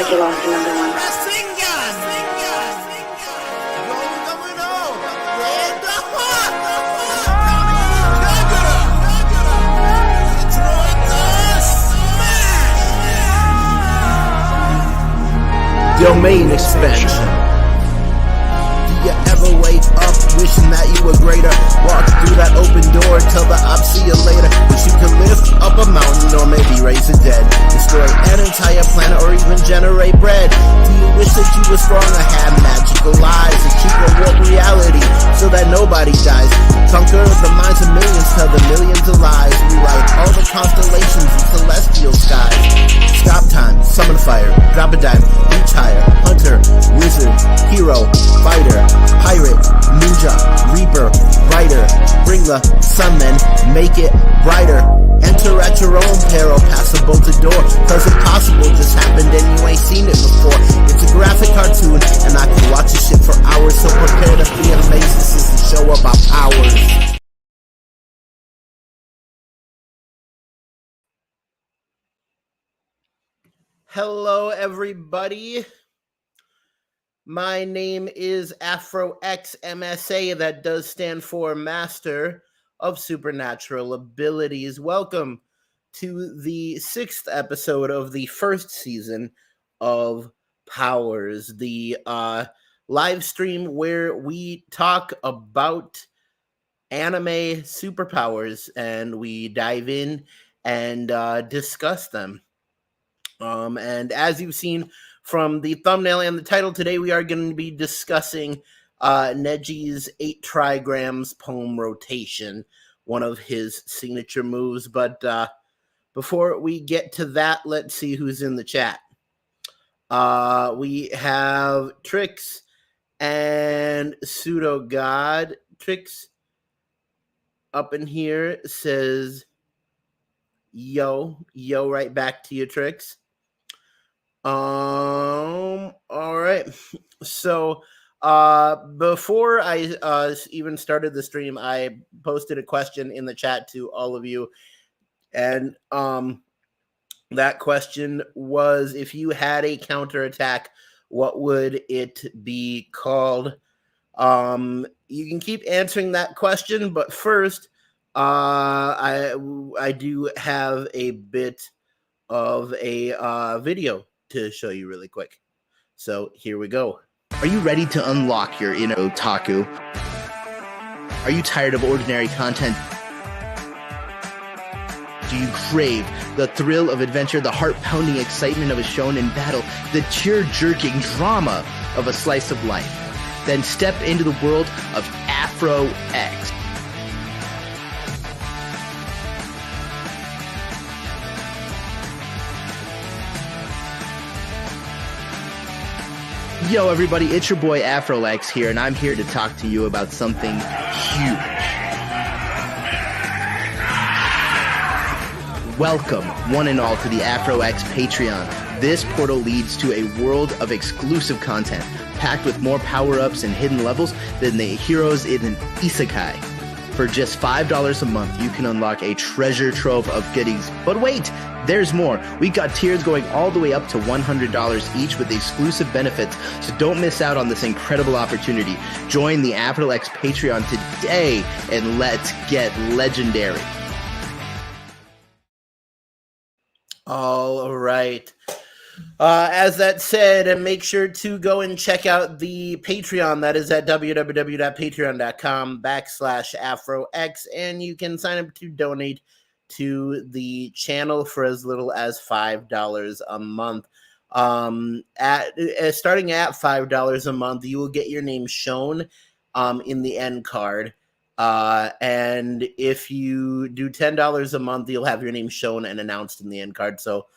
like you lost your number one. Domain expansion. Do you ever wake up wishing that you were greater? Walk through that open door, tell the I'll see you later. Wish you could lift up a mountain or maybe raise the dead. Destroy an entire planet or even generate bread. Do you wish that you were strong or had magical eyes? And keep a warp reality so that nobody dies. Conquer the minds of millions, tell the millions of lies. Rewrite all the constellations and celestial skies. Stop time, summon fire, drop a dime, reach higher. Hunter, wizard, hero, fighter, pirate, ninja, reaper, writer. Bring the sunmen, make it brighter. Enter at your own peril, pass a bolted door. Cause impossible just happened and you ain't seen it before. It's a graphic cartoon and I can watch this shit for hours. So prepare to be amazed, this is the show about powers. Hello everybody. My name is AfroX MSA. That does stand for Master of Supernatural Abilities. Welcome to the 6th episode of the first season of Powers, the live stream where we talk about anime superpowers and we dive in and discuss them. And as you've seen from the thumbnail and the title, today we are going to be discussing Neji's 8 Trigrams Palm Rotation, one of his signature moves. But before we get to that, let's see who's in the chat. We have Trix and Pseudo God. Trix up in here says, yo, right back to you, Trix. All right. So, before I even started the stream, I posted a question in the chat to all of you. And, that question was, if you had a counterattack, what would it be called? You can keep answering that question, but first, I do have a bit of a video to show you really quick. So here we go. Are you ready to unlock your inner otaku? Are you tired of ordinary content? Do you crave the thrill of adventure, the heart-pounding excitement of a shonen battle, the tear-jerking drama of a slice of life? Then step into the world of AfroX. Yo everybody, it's your boy AfroX here, and I'm here to talk to you about something huge. Welcome, one and all, to the AfroX Patreon. This portal leads to a world of exclusive content, packed with more power-ups and hidden levels than the heroes in an isekai. For just $5 a month, you can unlock a treasure trove of goodies. But wait, there's more. We got tiers going all the way up to $100 each with exclusive benefits, so don't miss out on this incredible opportunity. Join the AfroX Patreon today and let's get legendary. All right. As that said, make sure to go and check out the Patreon. That is at www.patreon.com/AfroX, and you can sign up to donate to the channel for as little as $5 a month. Starting at $5 a month, you will get your name shown in the end card. And if you do $10 a month, you'll have your name shown and announced in the end card. So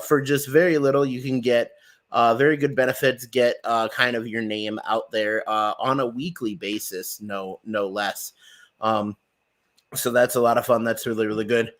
for just very little, you can get very good benefits, get kind of your name out there on a weekly basis, no less. So that's a lot of fun. That's really, really good.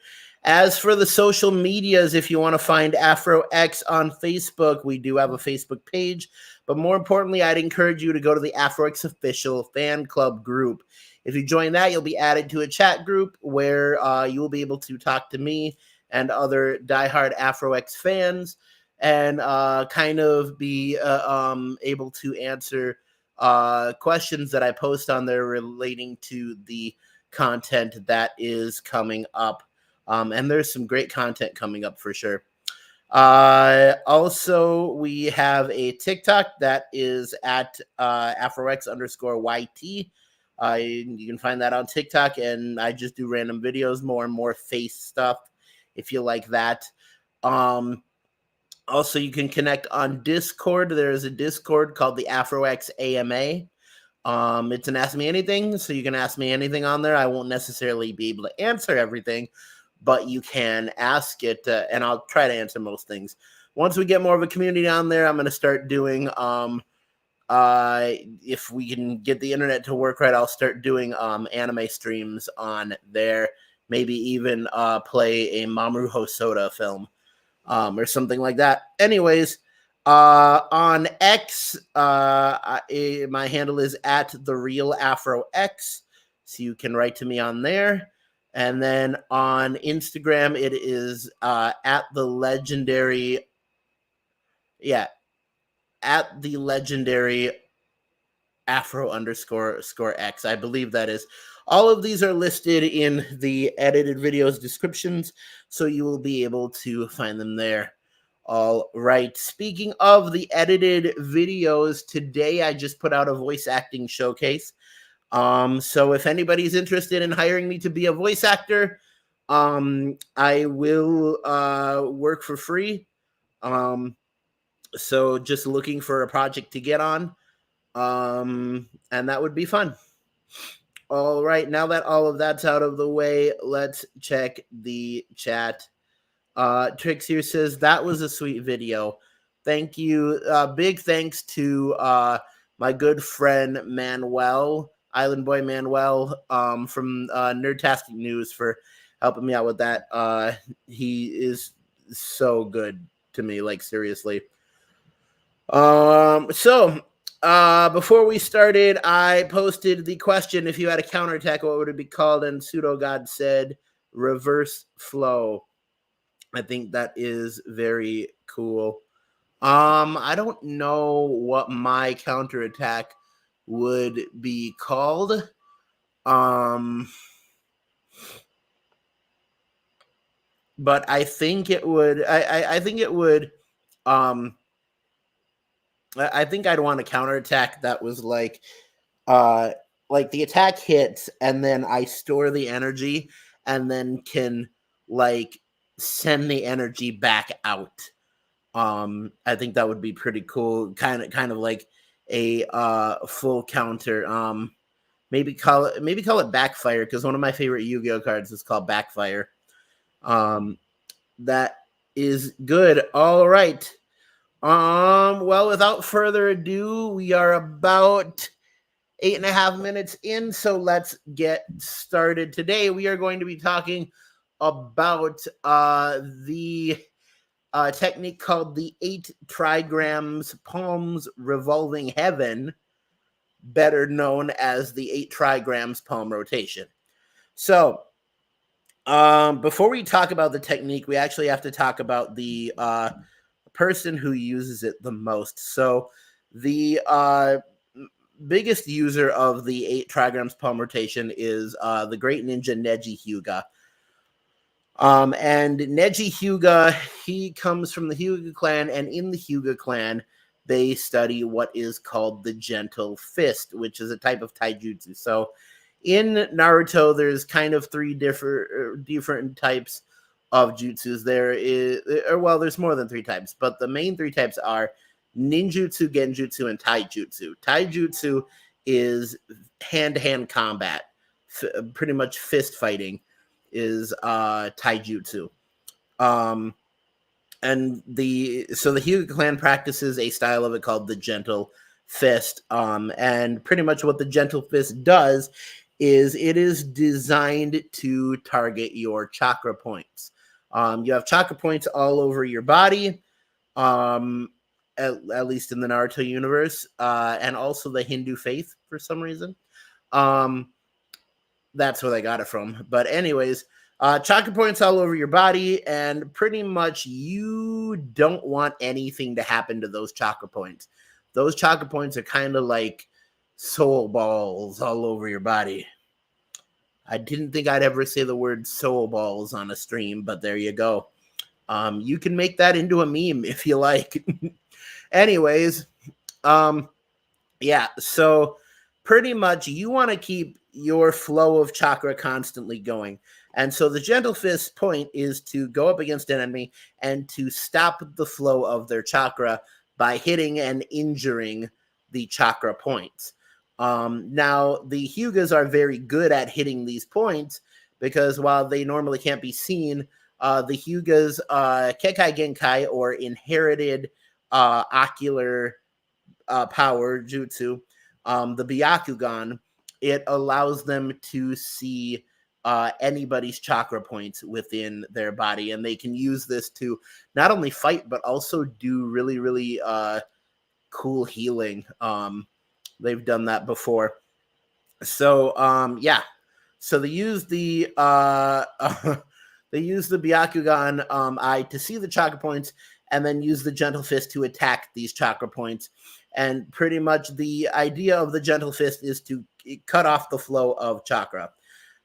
As for the social medias, if you want to find AfroX on Facebook, we do have a Facebook page. But more importantly, I'd encourage you to go to the AfroX official fan club group. If you join that, you'll be added to a chat group where you will be able to talk to me and other diehard AfroX fans. and kind of be able to answer questions that I post on there relating to the content that is coming up. And there's some great content coming up for sure. Also, we have a TikTok that is at AfroX_YT. You can find that on TikTok, and I just do random videos, more and more face stuff if you like that. Also, you can connect on Discord. There is a Discord called the AfroX AMA. It's an Ask Me Anything, so you can ask me anything on there. I won't necessarily be able to answer everything, but you can ask it, and I'll try to answer most things. Once we get more of a community on there, I'm going to start doing, if we can get the internet to work right, I'll start doing anime streams on there. Maybe even play a Mamoru Hosoda film or something like that. Anyways, on X, my handle is at @TheRealAfroX, so you can write to me on there. And then on Instagram, it is at the legendary Afro_X. I believe that is. All of these are listed in the edited videos descriptions, so you will be able to find them there. All right. Speaking of the edited videos, today I just put out a voice acting showcase. So if anybody's interested in hiring me to be a voice actor, I will work for free. So just looking for a project to get on. And that would be fun. All right, now that all of that's out of the way, let's check the chat. Trix here says, that was a sweet video. Thank you. Big thanks to my good friend Manuel, Island Boy Manuel, from Nerdtastic News for helping me out with that. He is so good to me, like seriously. Before we started, I posted the question, if you had a counterattack, what would it be called? And Pseudo God said reverse flow. I think that is very cool. I don't know what my counterattack would be called. But I think it would, I think it would, I think I'd want a counterattack that was like the attack hits and then I store the energy and then can like send the energy back out. I think that would be pretty cool. Kind of like a full counter. Maybe call it Backfire, because one of my favorite Yu-Gi-Oh cards is called Backfire. That is good. All right. Well, without further ado, we are about 8.5 minutes in, so let's get started. Today, we are going to be talking about the technique called the 8 Trigrams Palm Revolving Heaven, better known as the 8 Trigrams Palm Rotation. So, before we talk about the technique, we actually have to talk about the person who uses it the most. So the biggest user of the 8 Trigrams Palm Rotation is the great ninja Neji Hyuga. And Neji Hyuga, he comes from the Hyuga clan, and in the Hyuga clan, they study what is called the Gentle Fist, which is a type of taijutsu. So in Naruto, there's kind of 3 different types of jutsus. There's more than 3 types, but the main 3 types are ninjutsu, genjutsu, and taijutsu. Taijutsu is hand-to-hand combat, pretty much fist fighting is taijutsu. And the Hyuga clan practices a style of it called the Gentle Fist. And pretty much what the Gentle Fist does is it is designed to target your chakra points. You have chakra points all over your body, at least in the Naruto universe, and also the Hindu faith for some reason. That's where they got it from. But anyways, Chakra points all over your body, and pretty much you don't want anything to happen to those chakra points. Those chakra points are kind of like soul balls all over your body. I didn't think I'd ever say the word soul balls on a stream, but there you go. You can make that into a meme if you like. Anyways, yeah, so pretty much you want to keep your flow of chakra constantly going. And so the gentle fist point is to go up against an enemy and to stop the flow of their chakra by hitting and injuring the chakra points. Now, the Hyugas are very good at hitting these points because while they normally can't be seen, the Hyugas, Kekai Genkai, or inherited ocular power jutsu, the Byakugan, it allows them to see anybody's chakra points within their body, and they can use this to not only fight but also do really, really cool healing. They've done that before. So yeah, so they use the Byakugan eye to see the chakra points, and then use the gentle fist to attack these chakra points. And pretty much the idea of the gentle fist is to cut off the flow of chakra.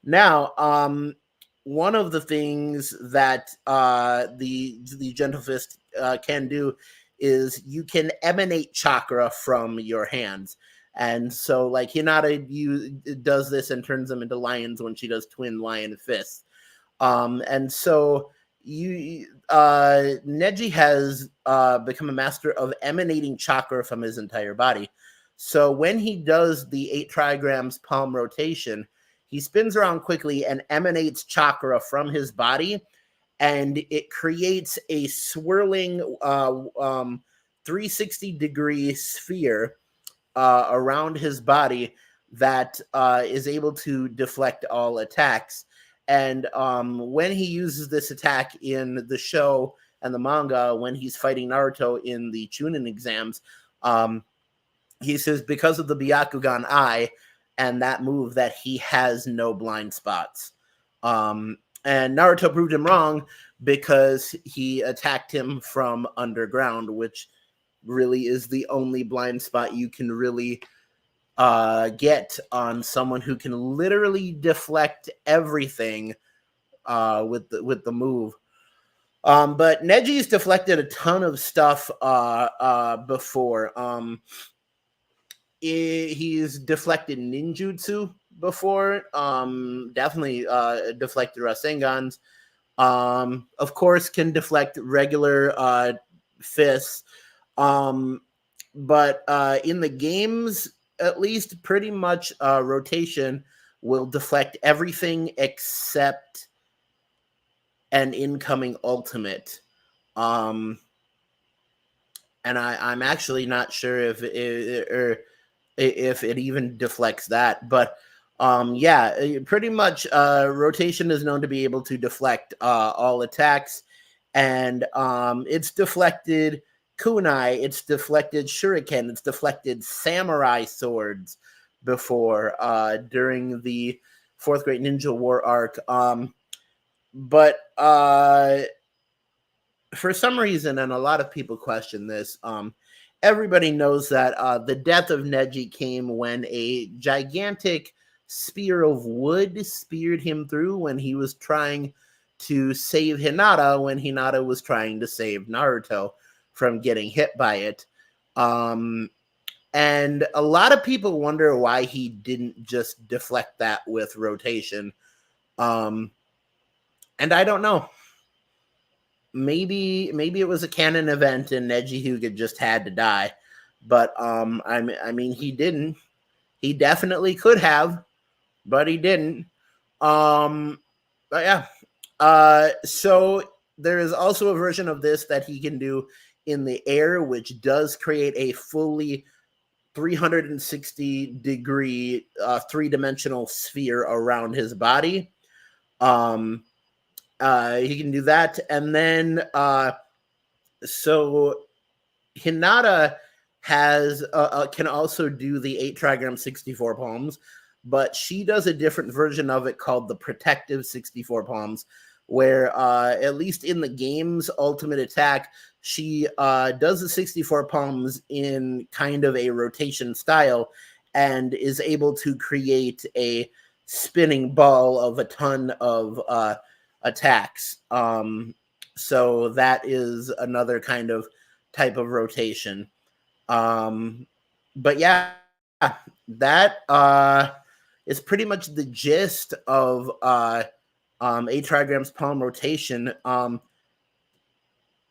Now, one of the things that the gentle fist can do is you can emanate chakra from your hands. And so, like, Hinata does this and turns them into lions when she does twin lion fists. And so Neji has become a master of emanating chakra from his entire body. So when he does the 8 trigrams palm rotation, he spins around quickly and emanates chakra from his body, and it creates a swirling 360-degree sphere around his body that is able to deflect all attacks. And when he uses this attack in the show and the manga, when he's fighting Naruto in the Chunin exams, he says because of the Byakugan eye and that move that he has no blind spots. And Naruto proved him wrong because he attacked him from underground, which really is the only blind spot you can really get on someone who can literally deflect everything with the move. But Neji's deflected a ton of stuff before. He's deflected ninjutsu before. Definitely deflected Rasengans. Of course, can deflect regular fists. But in the games, at least, pretty much rotation will deflect everything except an incoming ultimate. And I'm actually not sure if it even deflects that. But yeah, pretty much rotation is known to be able to deflect all attacks. And it's deflected kunai, it's deflected shuriken, it's deflected samurai swords before during the Fourth Great Ninja War arc. But for some reason, and a lot of people question this, everybody knows that the death of Neji came when a gigantic spear of wood speared him through when he was trying to save Hinata, when Hinata was trying to save Naruto from getting hit by it. And a lot of people wonder why he didn't just deflect that with rotation. And I don't know. Maybe it was a canon event and Neji Hyuga just had to die. But I mean he didn't. He definitely could have, but he didn't. But yeah. So there is also a version of this that he can do in the air, which does create a fully 360-degree three-dimensional sphere around his body. He can do that. And then so Hinata has can also do the 8 trigram 64 palms. but she does a different version of it called the Protective 64 Palms, where at least in the game's ultimate attack, she does the 64 palms in kind of a rotation style and is able to create a spinning ball of a ton of attacks. So that is another kind of type of rotation. But yeah, that is pretty much the gist of 8 Trigrams Palm Rotation.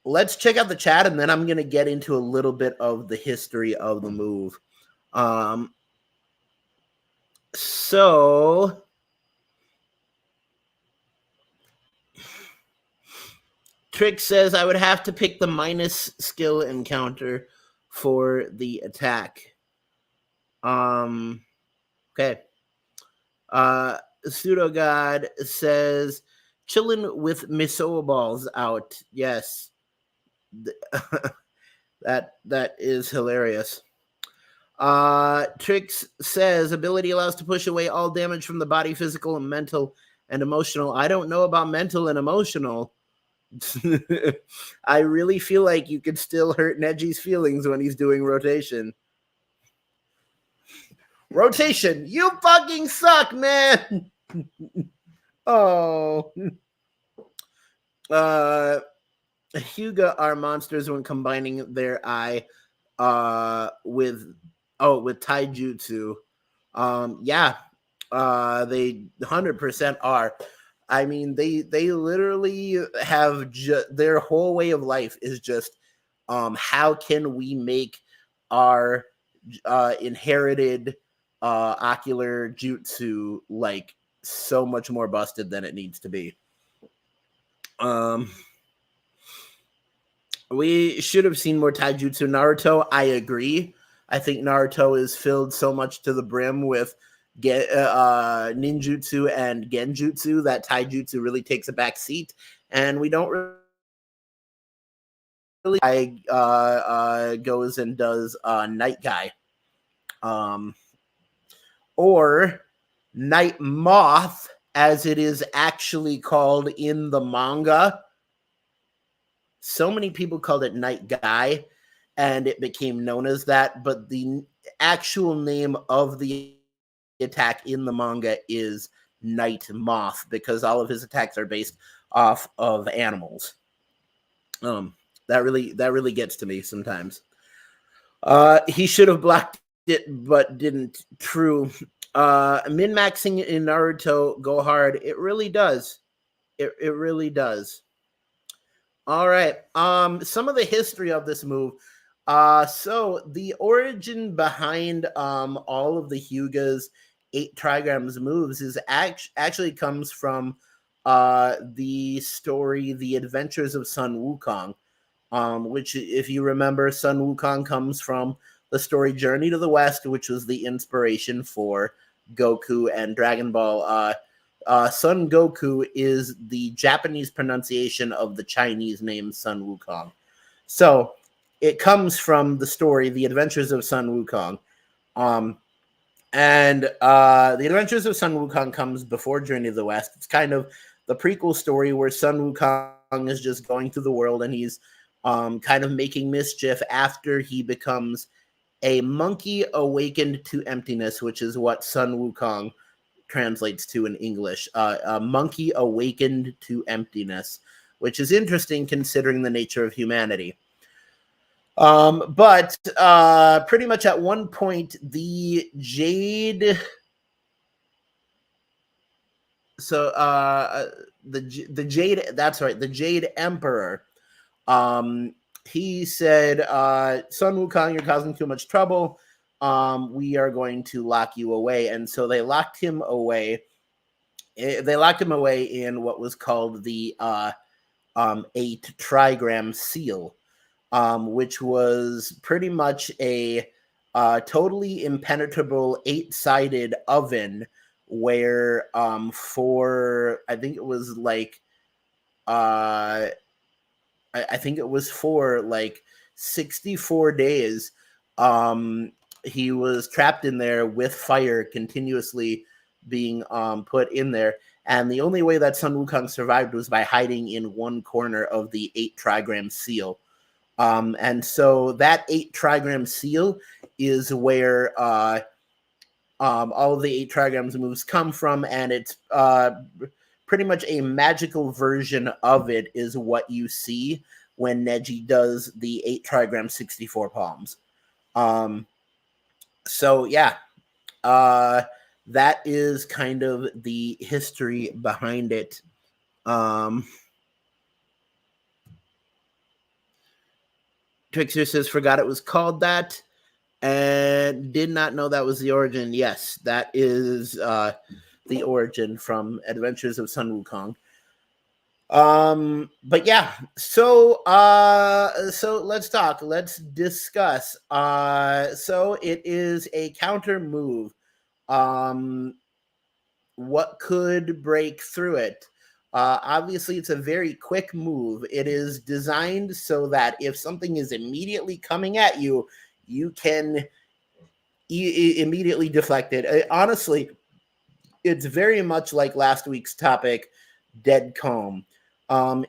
Let's check out the chat, and then I'm going to get into a little bit of the history of the move. So Trick says I would have to pick the minus skill encounter for the attack. Okay. Pseudo God says chillin' with miso balls out. Yes. that is hilarious. Trix says ability allows to push away all damage from the body, physical and mental and emotional. I don't know about mental and emotional. I really feel like you could still hurt Neji's feelings when he's doing rotation. Rotation, you fucking suck, man. Oh. Hyuga are monsters when combining their eye with taijutsu. Yeah. They 100% are. I mean, they literally have their whole way of life is just how can we make our inherited ocular jutsu like so much more busted than it needs to be. We should have seen more taijutsu. Naruto, I agree. I think Naruto is filled so much to the brim with ninjutsu and genjutsu that taijutsu really takes a back seat, and we don't really goes and does Night Guy, or Night Moth, as it is actually called in the manga. So many people called it Night Guy, and it became known as that, but the actual name of the attack in the manga is Night Moth because all of his attacks are based off of animals. That really gets to me sometimes. He should have blocked it, but didn't. True. Min-maxing in Naruto go hard. It really does. It really does. All right. Some of the history of this move. So the origin behind all of the Hyuga's 8 Trigrams moves is actually comes from the story The Adventures of Sun Wukong, which, if you remember, Sun Wukong comes from the story Journey to the West, which was the inspiration for Goku and Dragon Ball. Sun Goku is the Japanese pronunciation of the Chinese name Sun Wukong. So it comes from the story The Adventures of Sun Wukong. And The Adventures of Sun Wukong comes before Journey to the West. It's kind of the prequel story where Sun Wukong is just going through the world and he's kind of making mischief after he becomes a monkey awakened to emptiness, which is what Sun Wukong translates to in English. A monkey awakened to emptiness, which is interesting considering the nature of humanity. But pretty much at one point, the Jade. So the Jade. That's right. The Jade Emperor. He said, "Sun Wukong, you're causing too much trouble. We are going to lock you away." And so they locked him away. They locked him away in what was called the 8 Trigram Seal. Which was pretty much a totally impenetrable 8-sided oven where for I think it was like I think it was for like 64 days he was trapped in there with fire continuously being put in there. And the only way that Sun Wukong survived was by hiding in one corner of the 8 trigram seal. And so that 8 trigram seal is where all of the 8 trigrams moves come from, and it's pretty much a magical version of it is what you see when Neji does the 8 trigram 64 palms. So yeah, that is kind of the history behind it. Twixer says, forgot it was called that, and did not know that was the origin. Yes, that is the origin from Adventures of Sun Wukong. But yeah, so let's talk. Let's discuss. So it is a counter move. What could break through it? Obviously, it's a very quick move. It is designed so that if something is immediately coming at you, you can immediately deflect it. Honestly, it's very much like last week's topic, Dead Calm.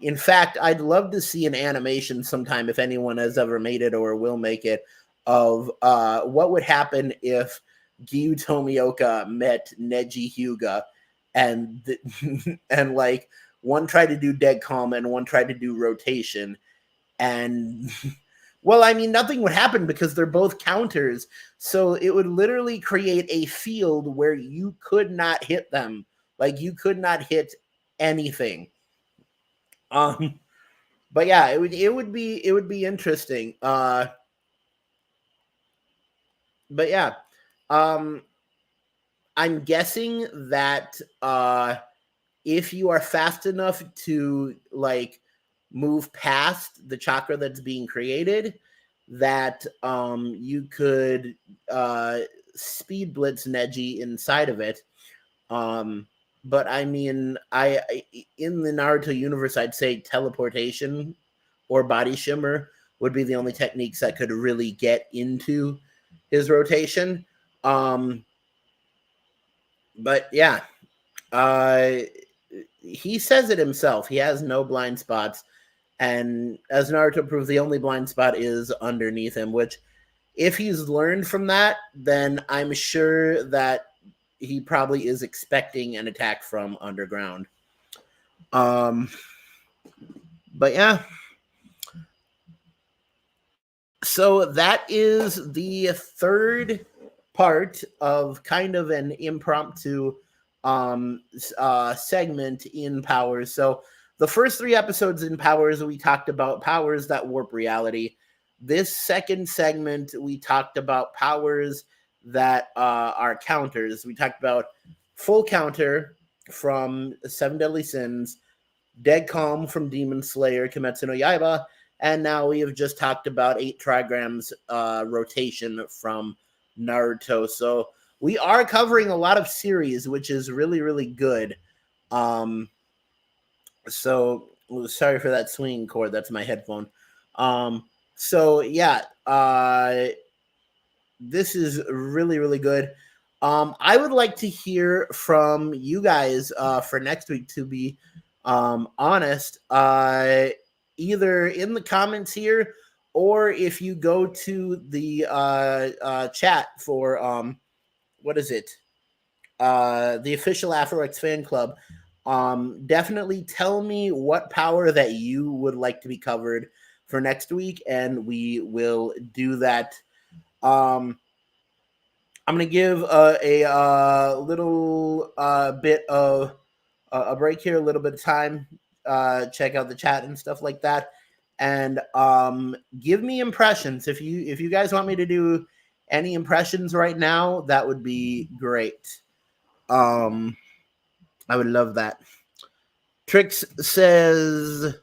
In fact, I'd love to see an animation sometime, if anyone has ever made it or will make it, of what would happen if Gyu Tomioka met Neji Hyuga, and and like one tried to do Dead Calm and one tried to do Rotation, and well, I mean, nothing would happen because they're both counters, so it would literally create a field where you could not hit them, like you could not hit anything. But yeah, it would be interesting. But yeah, I'm guessing that if you are fast enough to like move past the chakra that's being created, that you could speed blitz Neji inside of it. But I mean, I in the Naruto universe, I'd say teleportation or body shimmer would be the only techniques that could really get into his rotation. But yeah, he says it himself. He has no blind spots, and as Naruto proves, the only blind spot is underneath him. Which, if he's learned from that, then I'm sure that he probably is expecting an attack from underground. But yeah. So that is the third part of kind of an impromptu segment in Powers. So the first 3 episodes in Powers, we talked about powers that warp reality. This second segment, we talked about powers that are counters. We talked about full counter from Seven Deadly Sins, Dead Calm from Demon Slayer, Kimetsu no Yaiba, and now we have just talked about 8 trigrams rotation from Naruto. So we are covering a lot of series, which is really, really good. So sorry for that swinging cord. That's my headphone. So yeah, this is really, really good. I would like to hear from you guys for next week, to be honest, either in the comments here, or if you go to the chat for what is it, the official AfroX fan club, definitely tell me what power that you would like to be covered for next week, and we will do that. I'm going to give a little bit of a break here, a little bit of time, check out the chat and stuff like that, and give me impressions. If you guys want me to do any impressions right now, that would be great. I would love that. Trix says,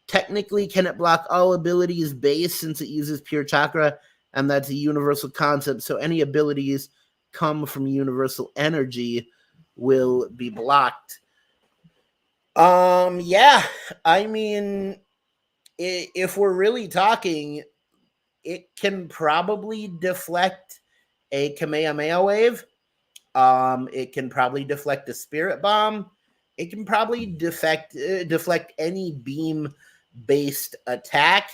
technically, can it block all abilities base since it uses pure chakra? And that's a universal concept. So any abilities come from universal energy will be blocked. Yeah. I mean, if we're really talking, it can probably deflect a Kamehameha wave. It can probably deflect a Spirit Bomb. It can probably deflect any beam-based attack.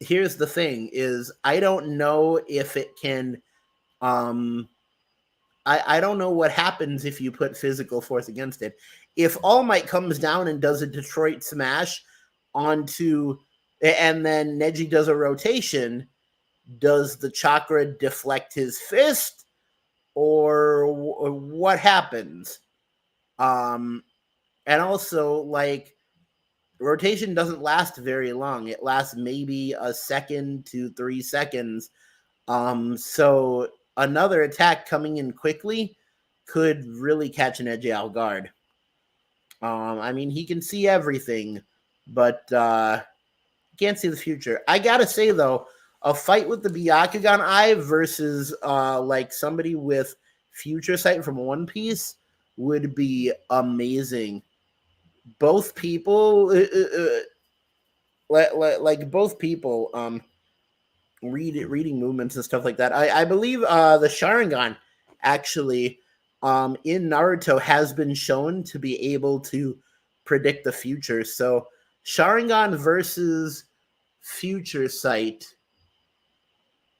Here's the thing: is I don't know if it can. I don't know what happens if you put physical force against it. If All Might comes down and does a Detroit Smash onto, and then Neji does a rotation, does the chakra deflect his fist, or what happens? And also, like, rotation doesn't last very long. It lasts maybe a second to 3 seconds. So another attack coming in quickly could really catch an Neji off guard. I mean, he can see everything, but can't see the future. I gotta say though, a fight with the Byakugan Eye versus like somebody with future sight from One Piece would be amazing. Both people, like both people, reading movements and stuff like that. I believe the Sharingan actually in Naruto has been shown to be able to predict the future. So Sharingan versus future sight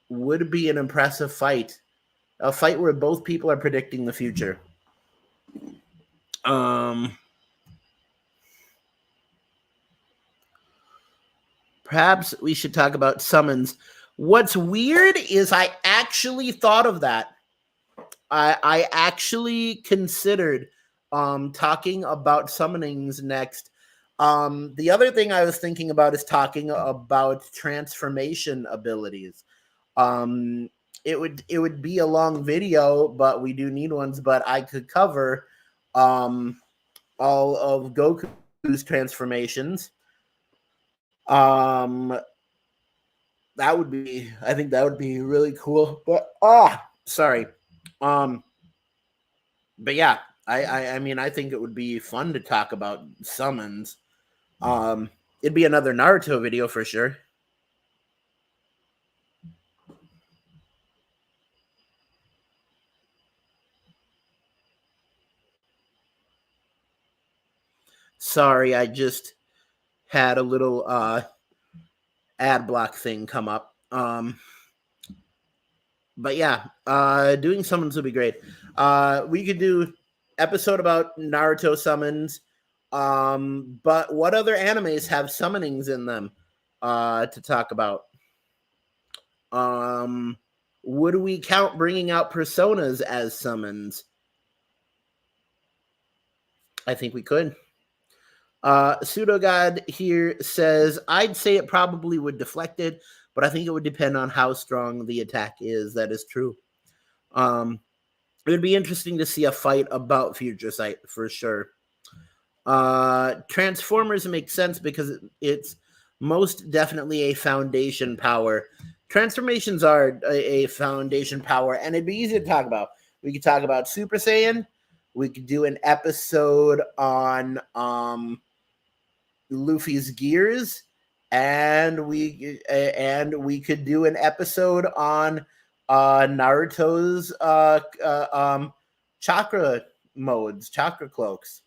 would be an impressive fight. A fight where both people are predicting the future. Perhaps we should talk about summons. What's weird is I actually thought of that. I actually considered talking about summonings next. The other thing I was thinking about is talking about transformation abilities. It would be a long video, but we do need ones. But I could cover all of Goku's transformations. I think that would be really cool. But sorry. But yeah, I mean, I think it would be fun to talk about summons. It'd be another Naruto video for sure. Sorry, I just had a little ad block thing come up. But yeah, doing summons would be great. We could do episode about Naruto summons. But what other animes have summonings in them to talk about? Would we count bringing out personas as summons? I think we could. Pseudo God here says, I'd say it probably would deflect it, but I think it would depend on how strong the attack is. That is true. It would be interesting to see a fight about Future Sight for sure. Transformers make sense because it's most definitely a foundation power. Transformations are a foundation power, and it'd be easy to talk about. We could talk about Super Saiyan. We could do an episode on Luffy's gears, and we could do an episode on Naruto's chakra modes, chakra cloaks.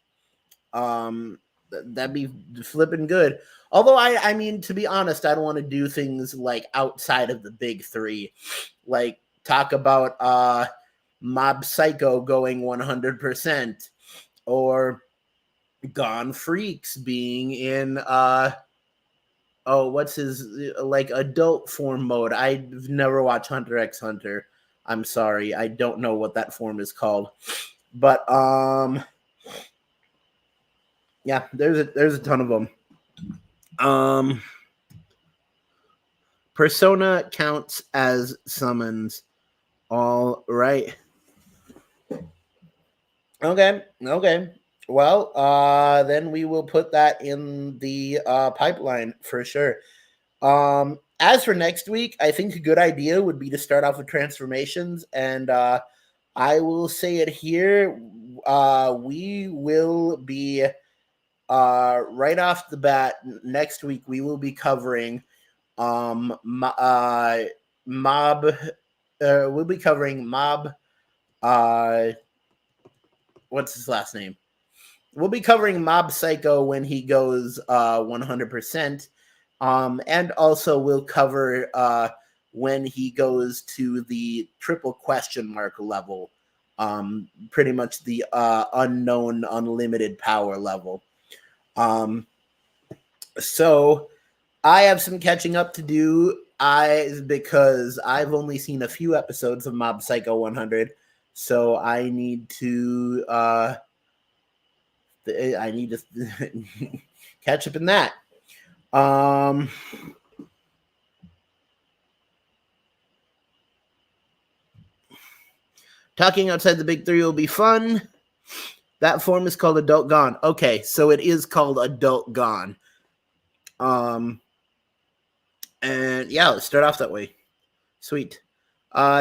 That'd be flipping good. Although I mean, to be honest, I don't want to do things like outside of the big three, like talk about Mob Psycho going 100%, or Gone Freaks being in what's his like adult form mode. I've never watched Hunter x Hunter. I'm sorry, I don't know what that form is called. But yeah, there's a ton of them. Persona counts as summons. All right. Okay. Well, then we will put that in the pipeline for sure. As for next week, I think a good idea would be to start off with transformations, and I will say it here. We will be right off the bat next week. We will be covering Mob. We'll be covering Mob. What's his last name? We'll be covering Mob Psycho when he goes 100%. And also we'll cover when he goes to the triple question mark level. Pretty much the unknown unlimited power level. So I have some catching up to do because I've only seen a few episodes of Mob Psycho 100. So I need to catch up in that. Talking outside the big three will be fun. That form is called Adult Gone. Okay, so it is called Adult Gone. And yeah, let's start off that way. Sweet.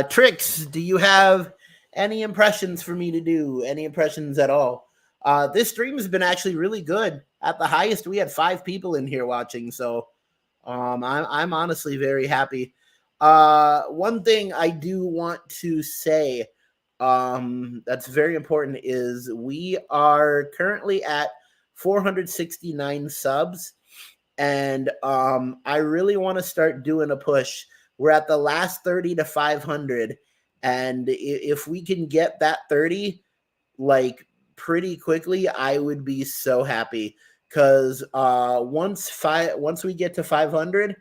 Tricks, do you have any impressions for me to do? Any impressions at all? This stream has been actually really good. At the highest, we had 5 people in here watching, so I'm honestly very happy. One thing I do want to say that's very important is we are currently at 469 subs, and I really want to start doing a push. We're at the last 30 to 500, and if we can get that 30 like pretty quickly, I would be so happy, because once we get to 500,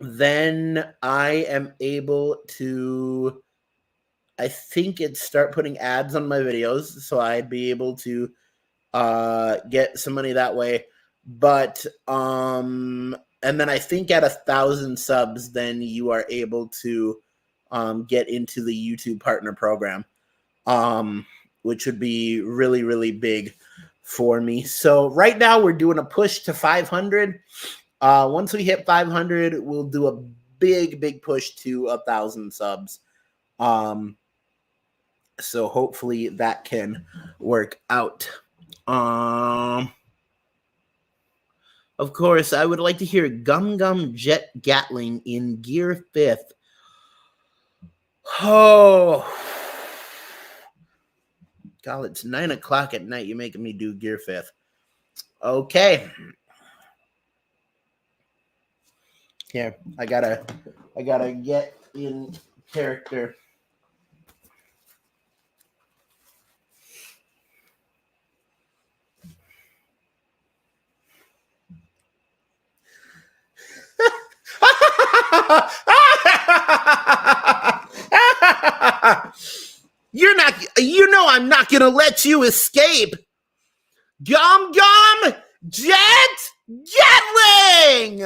then I am able to, I think it's start putting ads on my videos, so I'd be able to get some money that way. But and then I think at 1,000 subs, then you are able to get into the YouTube partner program, which would be really, really big for me. So right now we're doing a push to 500. Once we hit 500, we'll do a big push to 1,000 subs. So hopefully that can work out. Of course, I would like to hear Gum Gum Jet Gatling in Gear 5th. Oh, God, it's 9 o'clock at night. You're making me do Gear 5th. Okay. Here, I gotta get in character. I'm not gonna let you escape. Gum Gum Jet Gatling.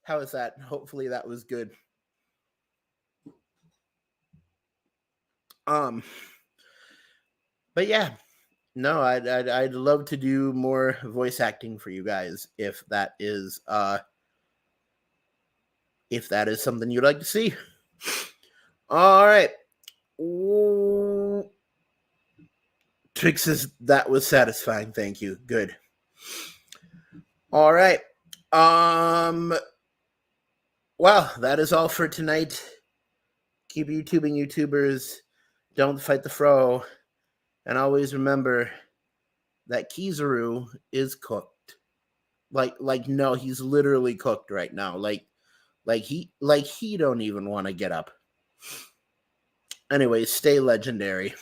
How is that? Hopefully that was good. But yeah, no, I'd love to do more voice acting for you guys if that is something you'd like to see. All right. Ooh. Trix says that was satisfying. Thank you. Good. All right. Well, that is all for tonight. Keep YouTubing, YouTubers. Don't fight the fro. And always remember that Kizaru is cooked. Like no, he's literally cooked right now. Like he don't even want to get up. Anyways, stay legendary.